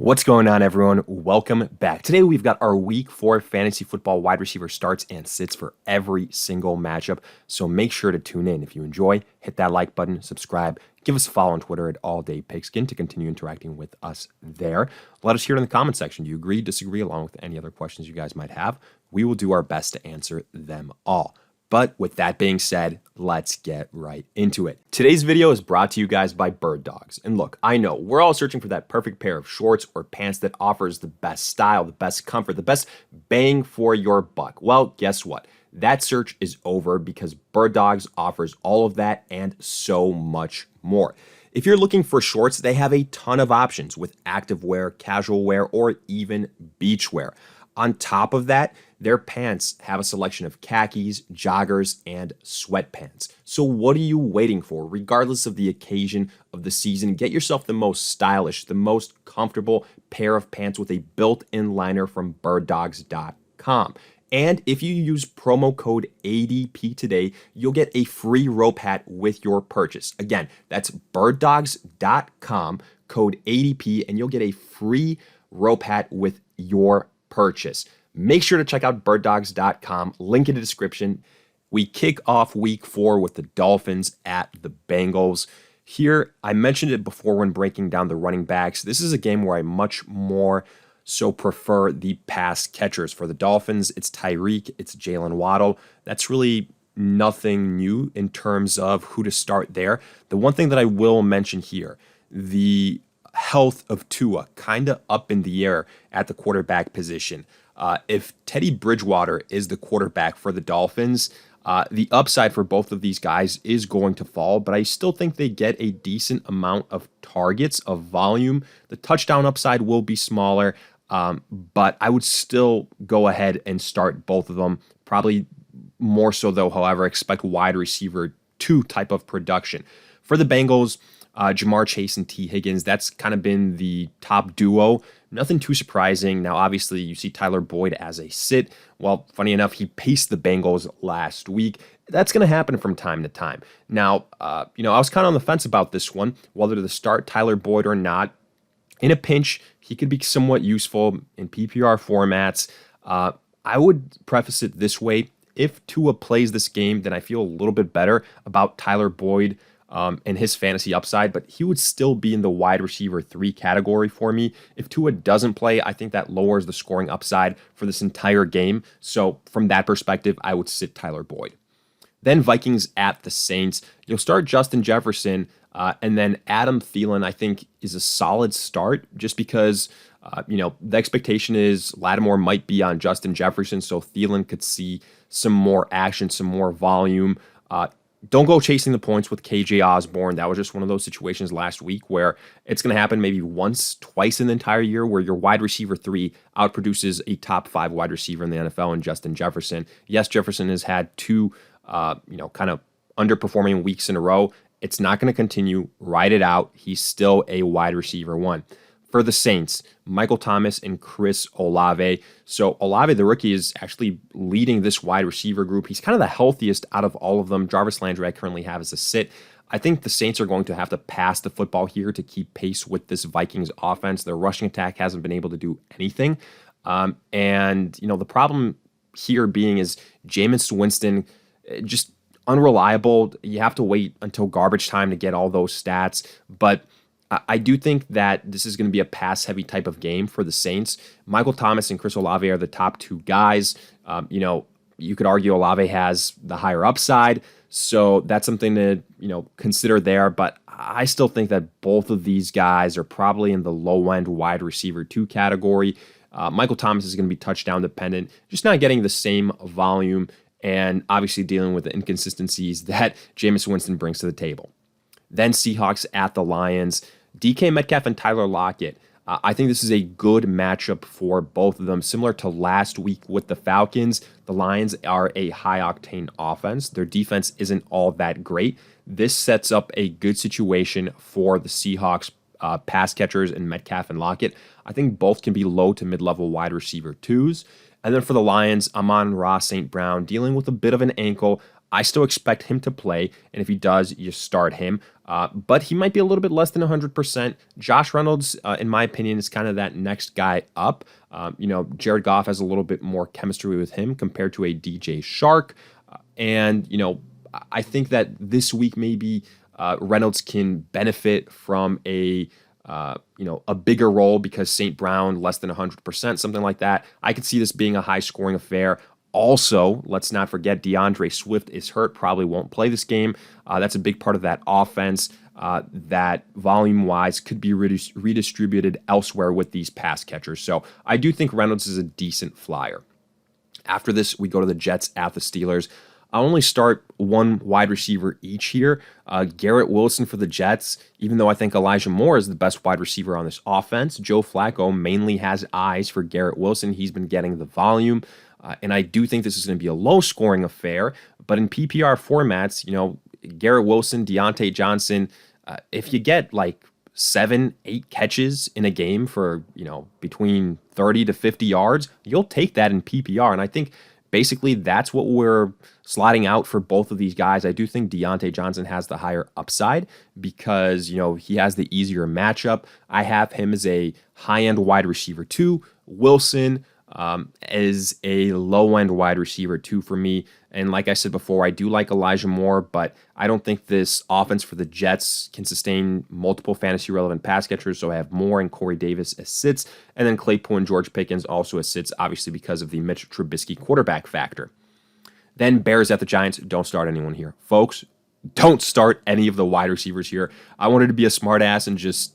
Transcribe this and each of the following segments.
What's going on, everyone? Welcome back. Today we've got our Week 4 fantasy football wide receiver starts and sits for every single matchup, so make sure to tune in. If you enjoy, hit that like button, subscribe, give us a follow on Twitter at AllDayPigskin to continue interacting with us there. Let us hear it in the comment section. Do you agree, disagree, along with any other questions you guys might have? We will do our best to answer them all. But with that being said, let's get right into it. Today's video is brought to you guys by Birddogs. And look, I know we're all searching for that perfect pair of shorts or pants that offers the best style, the best comfort, the best bang for your buck. Well, guess what? That search is over because Birddogs offers all of that and so much more. If you're looking for shorts, they have a ton of options with activewear, casual wear, or even beachwear. On top of that, their pants have a selection of khakis, joggers, and sweatpants. So what are you waiting for? Regardless of the occasion of the season, get yourself the most stylish, the most comfortable pair of pants with a built-in liner from Birddogs.com. And if you use promo code ADP today, you'll get a free rope hat with your purchase. Again, that's Birddogs.com, code ADP, and you'll get a free rope hat with your purchase. Make sure to check out birddogs.com, link in the description. We kick off week 4 with the Dolphins at the Bengals. Here, I mentioned it before when breaking down the running backs. This is a game where I much more so prefer the pass catchers. For the Dolphins, it's Tyreek, it's Jalen Waddle. That's really nothing new in terms of who to start there. The one thing that I will mention here, the health of Tua kind of up in the air at the quarterback position. If Teddy Bridgewater is the quarterback for the Dolphins, the upside for both of these guys is going to fall, but I still think they get a decent amount of targets, of volume. The touchdown upside will be smaller, but I would still go ahead and start both of them. Probably more so, though, however, expect wide receiver 2 type of production. For the Bengals, Jamar Chase and T. Higgins, that's kind of been the top duo. Nothing too surprising. Now, obviously, you see Tyler Boyd as a sit. Well, funny enough, he paced the Bengals last week. That's going to happen from time to time. Now, I was kind of on the fence about this one, whether to start Tyler Boyd or not. In a pinch, he could be somewhat useful in PPR formats. I would preface it this way. If Tua plays this game, then I feel a little bit better about Tyler Boyd and his fantasy upside, but he would still be in the wide receiver 3 category for me. If Tua doesn't play, I think that lowers the scoring upside for this entire game. So from that perspective, I would sit Tyler Boyd. Then Vikings at the Saints. You'll start Justin Jefferson, and then Adam Thielen, I think, is a solid start just because, the expectation is Lattimore might be on Justin Jefferson, so Thielen could see some more action, some more volume. Don't go chasing the points with KJ Osborne. That was just one of those situations last week where it's going to happen maybe once, twice in the entire year where your wide receiver 3 outproduces a top 5 wide receiver in the NFL in Justin Jefferson. Yes, Jefferson has had 2, kind of underperforming weeks in a row. It's not going to continue. Ride it out. He's still a wide receiver 1. For the Saints, Michael Thomas and Chris Olave. So Olave, the rookie, is actually leading this wide receiver group. He's kind of the healthiest out of all of them. Jarvis Landry I currently have as a sit. I think the Saints are going to have to pass the football here to keep pace with this Vikings offense. Their rushing attack hasn't been able to do anything. The problem here being is Jameis Winston just unreliable. You have to wait until garbage time to get all those stats. But I do think that this is going to be a pass-heavy type of game for the Saints. Michael Thomas and Chris Olave are the top 2 guys. You could argue Olave has the higher upside, so that's something to consider there. But I still think that both of these guys are probably in the low-end wide receiver 2 category. Michael Thomas is going to be touchdown dependent, just not getting the same volume, and obviously dealing with the inconsistencies that Jameis Winston brings to the table. Then Seahawks at the Lions. DK Metcalf and Tyler Lockett. I think this is a good matchup for both of them. Similar to last week with the Falcons, the Lions are a high-octane offense. Their defense isn't all that great. This sets up a good situation for the Seahawks pass catchers and Metcalf and Lockett. I think both can be low to mid-level wide receiver 2s. And then for the Lions, Amon-Ra St. Brown dealing with a bit of an ankle. I still expect him to play, and if he does, you start him. But he might be a little bit less than 100%. Josh Reynolds, in my opinion, is kind of that next guy up. Jared Goff has a little bit more chemistry with him compared to a DJ Shark. I think that this week maybe Reynolds can benefit from a bigger role because St. Brown less than 100%, something like that. I could see this being a high-scoring affair. Also, let's not forget DeAndre Swift is hurt, probably won't play this game. That's a big part of that offense that volume-wise could be redistributed elsewhere with these pass catchers. So I do think Reynolds is a decent flyer. After this, we go to the Jets at the Steelers. I'll only start one wide receiver each here. Garrett Wilson for the Jets, even though I think Elijah Moore is the best wide receiver on this offense. Joe Flacco mainly has eyes for Garrett Wilson. He's been getting the volume. And I do think this is going to be a low-scoring affair. But in PPR formats, Garrett Wilson, Deontay Johnson, if you get like 7-8 catches in a game for, between 30 to 50 yards, you'll take that in PPR. And I think basically that's what we're sliding out for both of these guys. I do think Deontay Johnson has the higher upside because, he has the easier matchup. I have him as a high-end wide receiver too. Wilson is a low-end wide receiver too for me. And like I said before, I do like Elijah Moore, but I don't think this offense for the Jets can sustain multiple fantasy-relevant pass catchers, so I have Moore and Corey Davis as sits, and then Claypool and George Pickens also as sits, obviously because of the Mitch Trubisky quarterback factor. Then Bears at the Giants. Don't start anyone here. Folks, don't start any of the wide receivers here. I wanted to be a smartass and just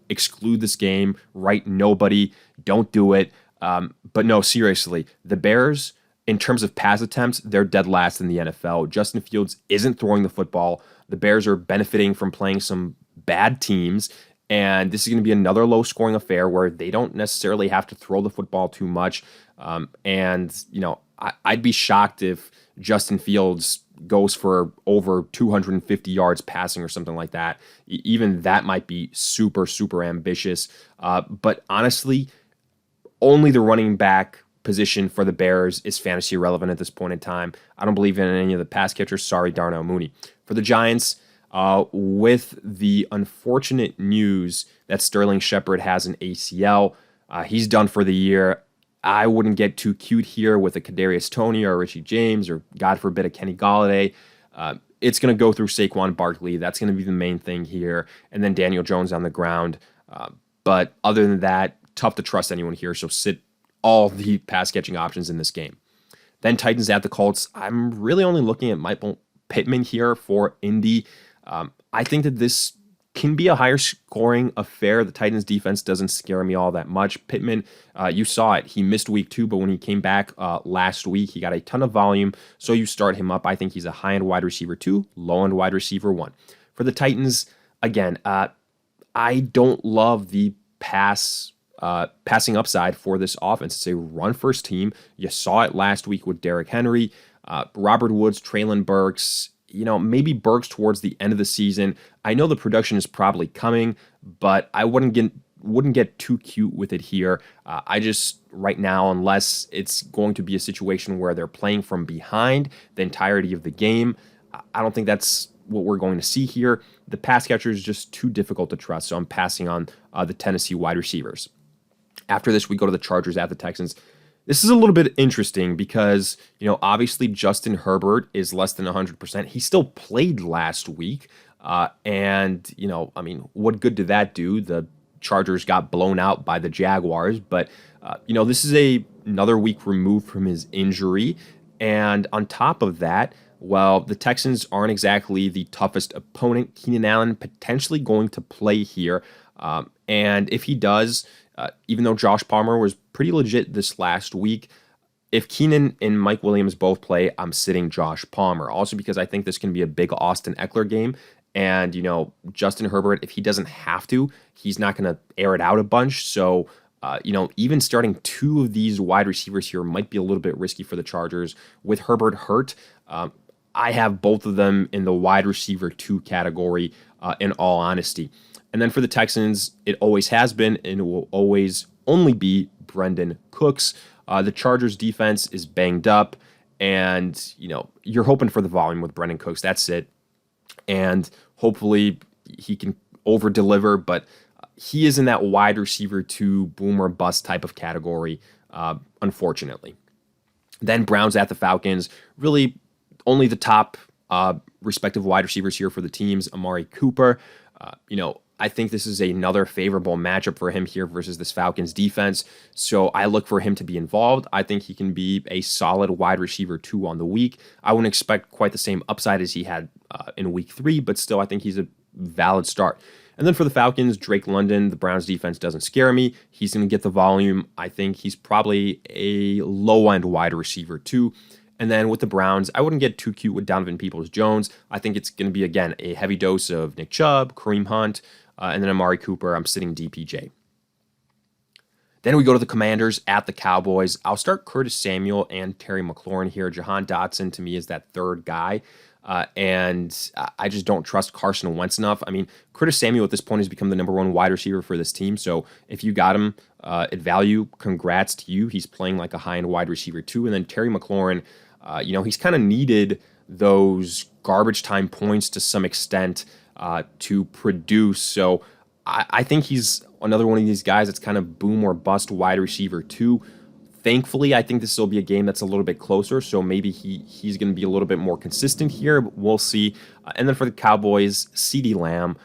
exclude this game, write nobody. Don't do it. But no, seriously, the Bears, in terms of pass attempts, they're dead last in the NFL. Justin Fields isn't throwing the football. The Bears are benefiting from playing some bad teams, and this is going to be another low-scoring affair where they don't necessarily have to throw the football too much. I'd be shocked if Justin Fields goes for over 250 yards passing or something like that. Even that might be super, super ambitious. But honestly, only the running back position for the Bears is fantasy relevant at this point in time. I don't believe in any of the pass catchers. Sorry, Darnell Mooney. For the Giants, with the unfortunate news that Sterling Shepard has an ACL, he's done for the year. I wouldn't get too cute here with a Kadarius Toney or Richie James or, God forbid, a Kenny Golladay. It's going to go through Saquon Barkley. That's going to be the main thing here. And then Daniel Jones on the ground. But other than that, tough to trust anyone here. So sit all the pass-catching options in this game. Then Titans at the Colts. I'm really only looking at Michael Pittman here for Indy. I think that this can be a higher scoring affair. The Titans defense doesn't scare me all that much. Pittman, you saw it. He missed week 2, but when he came back last week, he got a ton of volume. So you start him up. I think he's a high-end wide receiver 2, low-end wide receiver 1. For the Titans, again, I don't love the passing upside for this offense. It's a run-first team. You saw it last week with Derrick Henry, Robert Woods, Treylon Burks, maybe Burks towards the end of the season. I know the production is probably coming, but I wouldn't get too cute with it here. I just, right now, unless it's going to be a situation where they're playing from behind the entirety of the game, I don't think that's what we're going to see here. The pass catcher is just too difficult to trust, so I'm passing on the Tennessee wide receivers. After this, we go to the Chargers at the Texans. This is a little bit interesting because, obviously Justin Herbert is less than 100%. He still played last week. What good did that do? The Chargers got blown out by the Jaguars. But, this is another week removed from his injury. And on top of that, well, the Texans aren't exactly the toughest opponent. Keenan Allen potentially going to play here. And if he does, even though Josh Palmer was pretty legit this last week, if Keenan and Mike Williams both play, I'm sitting Josh Palmer. Also because I think this can be a big Austin Eckler game. And, Justin Herbert, if he doesn't have to, he's not going to air it out a bunch. So, even starting 2 of these wide receivers here might be a little bit risky for the Chargers. With Herbert hurt, I have both of them in the wide receiver 2 category, in all honesty. And then for the Texans, it always has been and it will always only be Brendan Cooks. The Chargers defense is banged up, And, you're hoping for the volume with Brendan Cooks. That's it. And hopefully he can over deliver, but he is in that wide receiver 2 boom or bust type of category, unfortunately. Then Browns at the Falcons, really only the top respective wide receivers here for the teams. Amari Cooper, I think this is another favorable matchup for him here versus this Falcons defense. So I look for him to be involved. I think he can be a solid wide receiver 2 on the week. I wouldn't expect quite the same upside as he had in week 3, but still I think he's a valid start. And then for the Falcons, Drake London, the Browns defense doesn't scare me. He's going to get the volume. I think he's probably a low-end wide receiver 2. And then with the Browns, I wouldn't get too cute with Donovan Peoples-Jones. I think it's going to be, again, a heavy dose of Nick Chubb, Kareem Hunt, and then Amari Cooper. I'm sitting DPJ. Then we go to the Commanders at the Cowboys. I'll start Curtis Samuel and Terry McLaurin here. Jahan Dotson, to me, is that third guy. And I just don't trust Carson Wentz enough. I mean, Curtis Samuel at this point has become the number 1 wide receiver for this team. So if you got him at value, congrats to you. He's playing like a high-end wide receiver 2. And then Terry McLaurin, he's kind of needed those garbage time points to some extent to produce. So I think he's another one of these guys that's kind of boom or bust wide receiver 2. Thankfully, I think this will be a game that's a little bit closer, so maybe he's going to be a little bit more consistent here. But we'll see. And then for the Cowboys, CeeDee Lamb,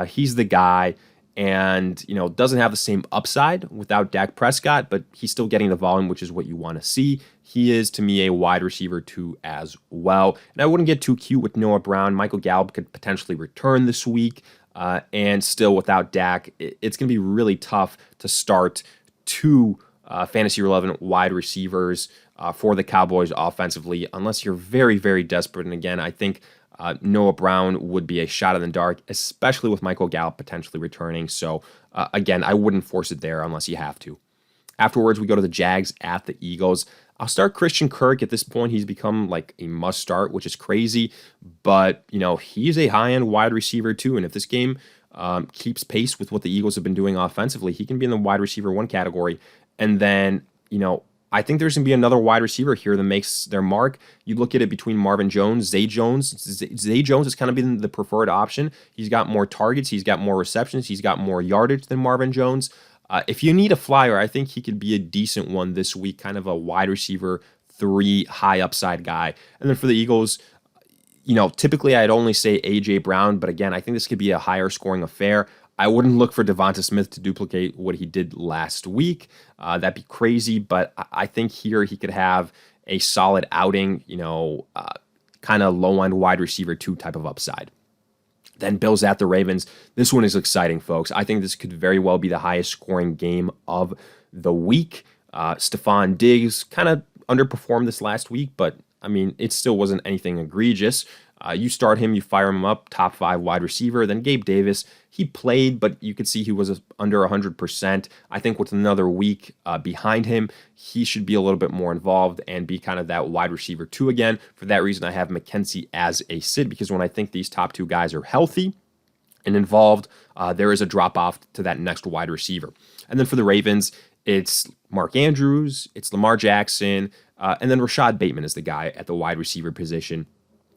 he's the guy, and doesn't have the same upside without Dak Prescott, but he's still getting the volume, which is what you want to see. He is, to me, a wide receiver 2 as well. And I wouldn't get too cute with Noah Brown. Michael Gallup could potentially return this week, and still without Dak, it's going to be really tough to start 2 fantasy relevant wide receivers for the Cowboys offensively, unless you're very, very desperate. And again, I think Noah Brown would be a shot in the dark, especially with Michael Gallup potentially returning. So again, I wouldn't force it there unless you have to. Afterwards, we go to the Jags at the Eagles. I'll start Christian Kirk. At this point, he's become like a must start, which is crazy. But, he's a high-end wide receiver too. And if this game keeps pace with what the Eagles have been doing offensively, he can be in the wide receiver 1 category. And then, I think there's going to be another wide receiver here that makes their mark. You look at it between Marvin Jones, Zay Jones. Zay Jones has kind of been the preferred option. He's got more targets. He's got more receptions. He's got more yardage than Marvin Jones. If you need a flyer, I think he could be a decent one this week, kind of a wide receiver 3 high upside guy. And then for the Eagles, typically I'd only say A.J. Brown, but again, I think this could be a higher scoring affair. I wouldn't look for Devonta Smith to duplicate what he did last week. That'd be crazy, but I think here he could have a solid outing, kind of low-end wide receiver 2 type of upside. Then Bills at the Ravens. This one is exciting, folks. I think this could very well be the highest scoring game of the week. Stephon Diggs kind of underperformed this last week, but I mean, it still wasn't anything egregious. You start him, you fire him up, top 5 wide receiver. Then Gabe Davis, he played, but you could see he was under 100%. I think with another week behind him, he should be a little bit more involved and be kind of that wide receiver 2 again. For that reason, I have McKenzie as a sit, because when I think these top 2 guys are healthy and involved, there is a drop-off to that next wide receiver. And then for the Ravens, it's Mark Andrews, it's Lamar Jackson, and then Rashad Bateman is the guy at the wide receiver position.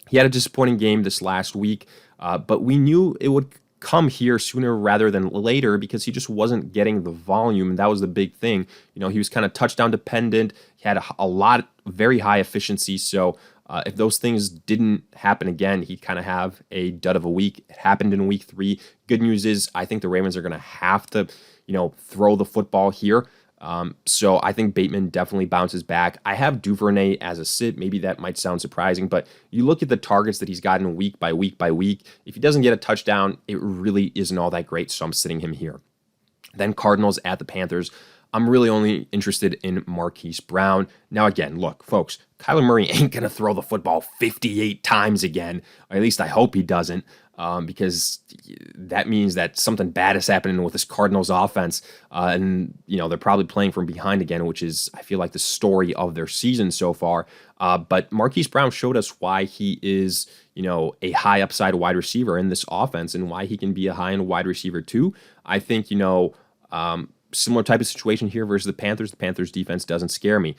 He had a disappointing game this last week, but we knew it would come here sooner rather than later because he just wasn't getting the volume, and that was the big thing. He was kind of touchdown dependent. He had a lot, very high efficiency, so if those things didn't happen again, he'd kind of have a dud of a week. It happened in week 3. Good news is I think the Ravens are going to have to, throw the football here. So I think Bateman definitely bounces back. I have Duvernay as a sit. Maybe that might sound surprising, but you look at the targets that he's gotten week by week by week. If he doesn't get a touchdown, it really isn't all that great, so I'm sitting him here. Then Cardinals at the Panthers. I'm really only interested in Marquise Brown. Now, again, look, folks, Kyler Murray ain't going to throw the football 58 times again, or at least I hope he doesn't, because that means that something bad is happening with this Cardinals offense, and they're probably playing from behind again, which is, I feel like, the story of their season so far. But Marquise Brown showed us why he is, a high upside wide receiver in this offense and why he can be a high-end wide receiver too. I think, similar type of situation here versus the Panthers. The Panthers defense doesn't scare me.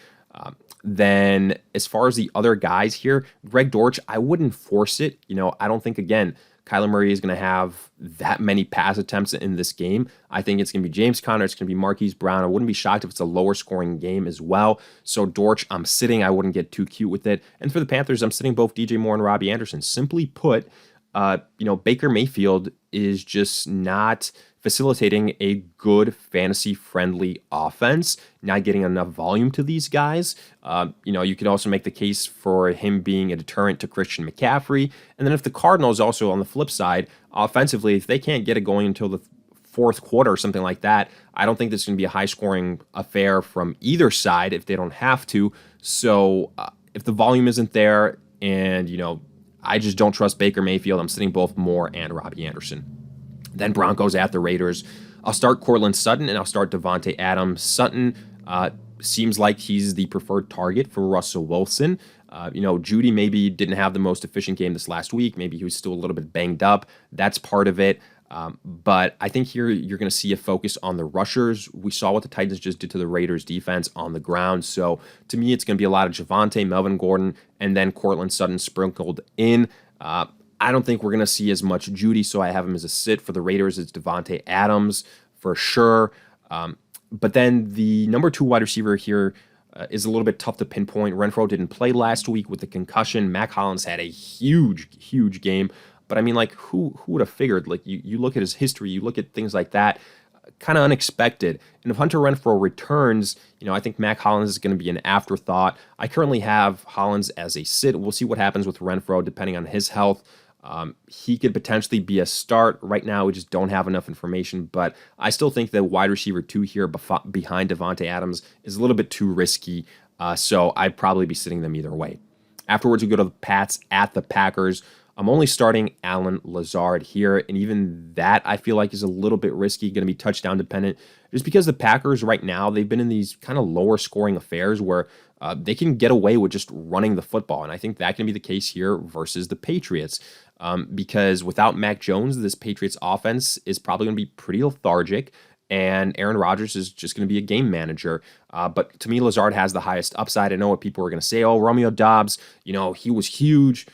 Then as far as the other guys here, Greg Dortch, I wouldn't force it. I don't think, again, Kyler Murray is going to have that many pass attempts in this game. I think it's going to be James Conner. It's going to be Marquise Brown. I wouldn't be shocked if it's a lower scoring game as well. So Dortch, I'm sitting. I wouldn't get too cute with it. And for the Panthers, I'm sitting both DJ Moore and Robbie Anderson. Simply put, Baker Mayfield is just not facilitating a good fantasy-friendly offense, not getting enough volume to these guys. You could also make the case for him being a deterrent to Christian McCaffrey. And then if the Cardinals also on the flip side, offensively, if they can't get it going until the fourth quarter or something like that, I don't think this is going to be a high-scoring affair from either side if they don't have to. So if the volume isn't there and, I just don't trust Baker Mayfield, I'm sitting both Moore and Robbie Anderson. Then Broncos at the Raiders. I'll start Courtland Sutton and I'll start Devontae Adams. Sutton seems like he's the preferred target for Russell Wilson. Judy maybe didn't have the most efficient game this last week. Maybe he was still a little bit banged up. That's part of it. But I think here you're going to see a focus on the rushers. We saw what the Titans just did to the Raiders defense on the ground. So to me, it's going to be a lot of Javonte, Melvin Gordon, and then Courtland Sutton sprinkled in. I don't think we're going to see as much Judy, so I have him as a sit. For the Raiders, it's Devontae Adams for sure. But then the number 2 wide receiver here is a little bit tough to pinpoint. Renfrow didn't play last week with the concussion. Mac Hollins had a huge game. But I mean, who would have figured? You look at his history, you look at things like that, kind of unexpected. And if Hunter Renfrow returns, I think Mac Hollins is going to be an afterthought. I currently have Hollins as a sit. We'll see what happens with Renfrow depending on his health. He could potentially be a start. Right now, we just don't have enough information, but I still think that wide receiver 2 here behind Devontae Adams is a little bit too risky, so I'd probably be sitting them either way. Afterwards, we go to the Pats at the Packers. I'm only starting Allen Lazard here, and even that I feel like is a little bit risky, going to be touchdown dependent, just because the Packers right now, they've been in these kind of lower scoring affairs where they can get away with just running the football, and I think that can be the case here versus the Patriots. Because without Mac Jones, this Patriots offense is probably going to be pretty lethargic, and Aaron Rodgers is just going to be a game manager. But to me, Lazard has the highest upside. I know what people are going to say. Oh, Romeo Doubs, he was huge.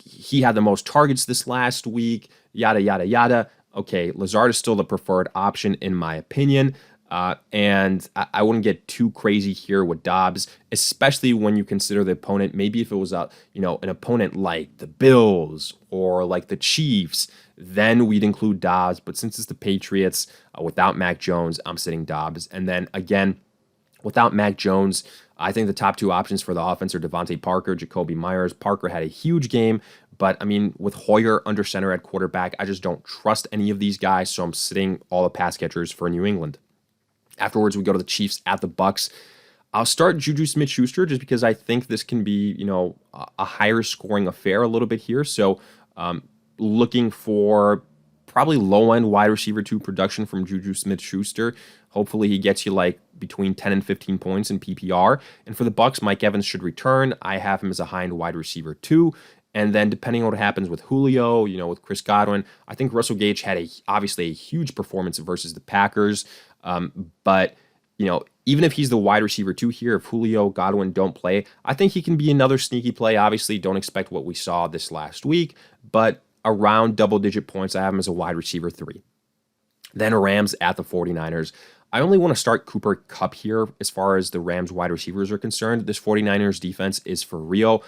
He had the most targets this last week, yada, yada, yada. Okay, Lazard is still the preferred option in my opinion. And I wouldn't get too crazy here with Doubs, especially when you consider the opponent. Maybe if it was an opponent like the Bills or like the Chiefs, then we'd include Doubs. But since it's the Patriots, without Mac Jones, I'm sitting Doubs. And then again, without Mac Jones, I think the top 2 options for the offense are Devontae Parker, Jacoby Myers. Parker had a huge game, but I mean, with Hoyer under center at quarterback, I just don't trust any of these guys, so I'm sitting all the pass catchers for New England. Afterwards, we go to the Chiefs at the Bucks. I'll start Juju Smith-Schuster just because I think this can be, a higher scoring affair a little bit here. So looking for probably low-end wide receiver 2 production from Juju Smith-Schuster. Hopefully he gets you between 10 and 15 points in PPR. And for the Bucks, Mike Evans should return. I have him as a high-end wide receiver 2. And then depending on what happens with Julio, with Chris Godwin, I think Russell Gage had obviously a huge performance versus the Packers. But even if he's the wide receiver 2 here, if Julio, Godwin don't play, I think he can be another sneaky play. Obviously, don't expect what we saw this last week, but around double-digit points, I have him as a wide receiver 3. Then Rams at the 49ers. I only want to start Cooper Kupp here as far as the Rams wide receivers are concerned. This 49ers defense is for real.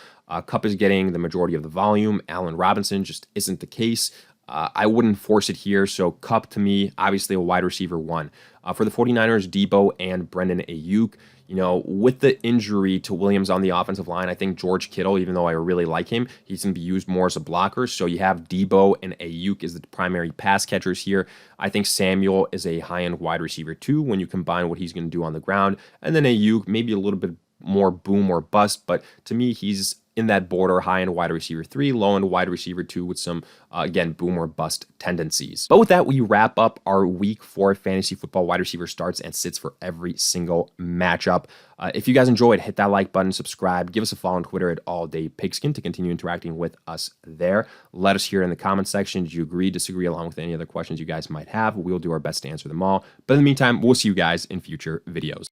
Kupp is getting the majority of the volume. Allen Robinson just isn't the case. I wouldn't force it here. So Kupp, to me, obviously a wide receiver 1. For the 49ers, Debo and Brendan Ayuk. With the injury to Williams on the offensive line, I think George Kittle, even though I really like him, he's going to be used more as a blocker. So you have Debo and Ayuk as the primary pass catchers here. I think Samuel is a high-end wide receiver 2 when you combine what he's going to do on the ground. And then Ayuk, maybe a little bit more boom or bust, but to me, he's in that border, high-end wide receiver 3, low-end wide receiver 2 with some, again, boom or bust tendencies. But with that, we wrap up our Week 4 fantasy football wide receiver starts and sits for every single matchup. If you guys enjoyed, hit that like button, subscribe, give us a follow on Twitter at AllDayPigskin to continue interacting with us there. Let us hear in the comment section, do you agree, disagree, along with any other questions you guys might have. We'll do our best to answer them all. But in the meantime, we'll see you guys in future videos.